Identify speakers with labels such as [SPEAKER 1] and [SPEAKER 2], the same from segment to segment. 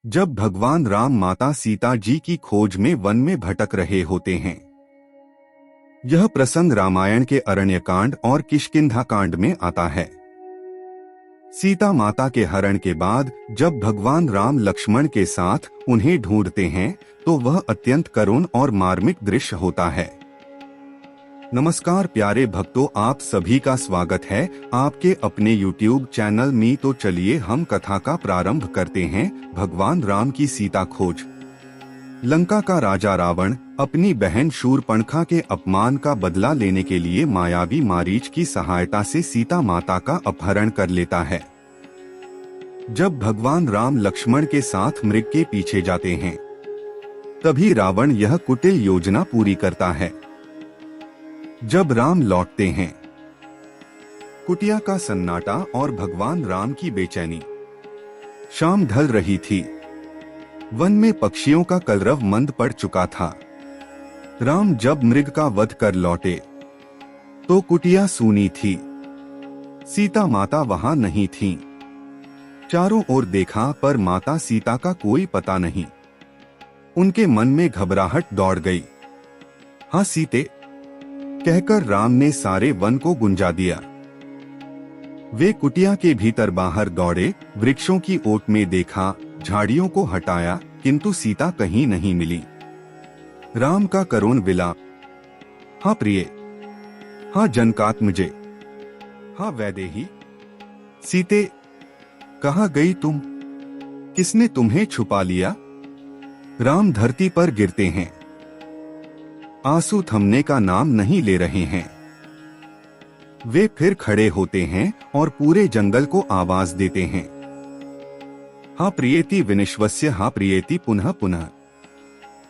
[SPEAKER 1] जब भगवान राम माता सीता जी की खोज में वन में भटक रहे होते हैं। यह प्रसंग रामायण के अरण्यकांड और किष्किंधा कांड में आता है। सीता माता के हरण के बाद जब भगवान राम लक्ष्मण के साथ उन्हें ढूंढते हैं तो वह अत्यंत करुण और मार्मिक दृश्य होता है। नमस्कार प्यारे भक्तों, आप सभी का स्वागत है आपके अपने YouTube चैनल में। तो चलिए हम कथा का प्रारंभ करते हैं। भगवान राम की सीता खोज। लंका का राजा रावण अपनी बहन शूरपणखा के अपमान का बदला लेने के लिए मायावी मारीच की सहायता से सीता माता का अपहरण कर लेता है। जब भगवान राम लक्ष्मण के साथ मृग के पीछे जाते हैं, तभी रावण यह कुटिल योजना पूरी करता है। जब राम लौटते हैं, कुटिया का सन्नाटा और भगवान राम की बेचैनी। शाम ढल रही थी। वन में पक्षियों का कलरव मंद पड़ चुका था। राम जब मृग का वध कर लौटे तो कुटिया सूनी थी। सीता माता वहां नहीं थीं। चारों ओर देखा पर माता सीता का कोई पता नहीं। उनके मन में घबराहट दौड़ गई। हाँ सीते कहकर राम ने सारे वन को गुंजा दिया। वे कुटिया के भीतर बाहर दौड़े, वृक्षों की ओट में देखा, झाड़ियों को हटाया, किंतु सीता कहीं नहीं मिली। राम का करुण विलाप। हाँ प्रिय, हाँ जनकात्मजे, हाँ वैदेही, सीते कहाँ गई तुम? किसने तुम्हें छुपा लिया? राम धरती पर गिरते हैं। आंसू थमने का नाम नहीं ले रहे हैं। वे फिर खड़े होते हैं और पूरे जंगल को आवाज देते हैं। हा प्रियेति विनिश्वस्य, हा प्रियेति पुनः पुनः।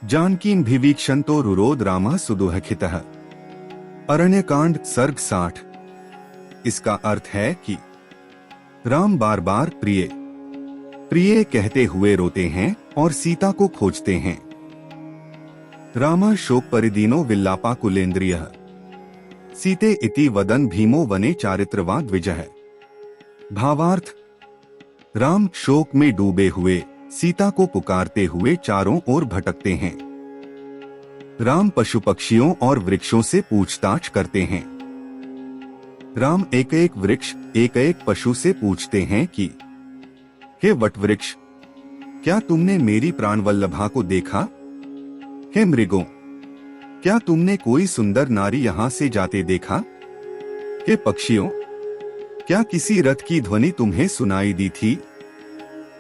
[SPEAKER 1] जानकीं भिवीक्षन्तो रुरोध रामः सुदुःखितः। अरण्यकांड सर्ग 60। इसका अर्थ है कि राम बार बार प्रिय प्रिय कहते हुए रोते हैं और सीता को खोजते हैं। रामः शोक परिदीनो विल्लापा कुलेन्द्रियः। सीते इति वदन भीमो वने चारित्रवाद द्विजः। भावार्थ, राम शोक में डूबे हुए सीता को पुकारते हुए चारों ओर भटकते हैं। राम पशु पक्षियों और वृक्षों से पूछताछ करते हैं। राम एक एक वृक्ष, एक एक पशु से पूछते हैं कि हे वटवृक्ष, क्या तुमने मेरी प्राणवल्लभा को देखा? हे मृगों, क्या तुमने कोई सुंदर नारी यहाँ से जाते देखा? हे पक्षियों, क्या किसी रथ की ध्वनि तुम्हें सुनाई दी थी?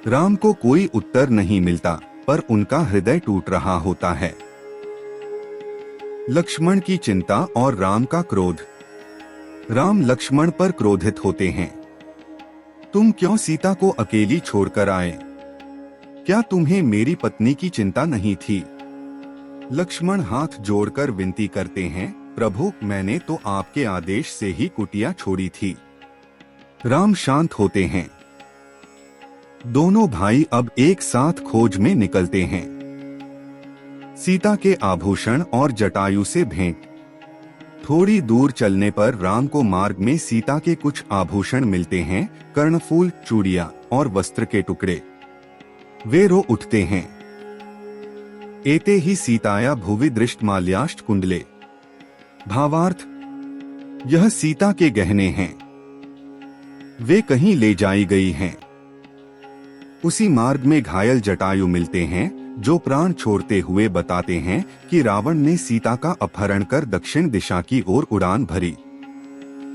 [SPEAKER 1] राम को कोई उत्तर नहीं मिलता, पर उनका हृदय टूट रहा होता है। लक्ष्मण की चिंता और राम का क्रोध। राम लक्ष्मण पर क्रोधित होते हैं। तुम क्यों सीता को अकेली छोड़कर आए? क्या तुम्हें मेरी पत्नी की चिंता नहीं थी? लक्ष्मण हाथ जोड़कर विनती करते हैं, प्रभु मैंने तो आपके आदेश से ही कुटिया छोड़ी थी। राम शांत होते हैं। दोनों भाई अब एक साथ खोज में निकलते हैं। सीता के आभूषण और जटायु से भेंट। थोड़ी दूर चलने पर राम को मार्ग में सीता के कुछ आभूषण मिलते हैं, कर्णफूल, चूड़ियां और वस्त्र के टुकड़े। वे रो उठते हैं। एते ही सीताया भुवि दृष्ट माल्याष्ट कुंडले। भावार्थ, यह सीता के गहने हैं। वे कहीं ले जाई गई हैं। उसी मार्ग में घायल जटायु मिलते हैं, जो प्राण छोड़ते हुए बताते हैं कि रावण ने सीता का अपहरण कर दक्षिण दिशा की ओर उड़ान भरी।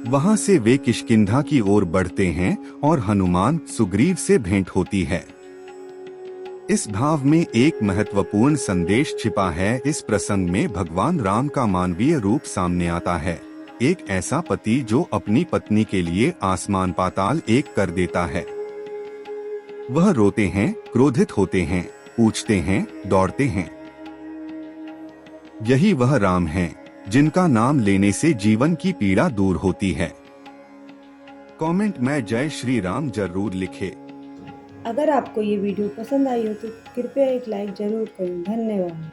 [SPEAKER 1] वहां से वे किष्किंधा की ओर बढ़ते हैं और हनुमान सुग्रीव से भेंट होती है। इस भाव में एक महत्वपूर्ण संदेश छिपा है। इस प्रसंग में भगवान राम का मानवीय रूप सामने आता है। एक ऐसा पति जो अपनी पत्नी के लिए आसमान पाताल एक कर देता है। वह रोते हैं, क्रोधित होते हैं, पूछते हैं, दौड़ते हैं। यही वह राम है जिनका नाम लेने से जीवन की पीड़ा दूर होती है। कमेंट में जय श्री राम जरूर लिखें।
[SPEAKER 2] अगर आपको ये वीडियो पसंद आई हो तो कृपया एक लाइक जरूर करें। धन्यवाद।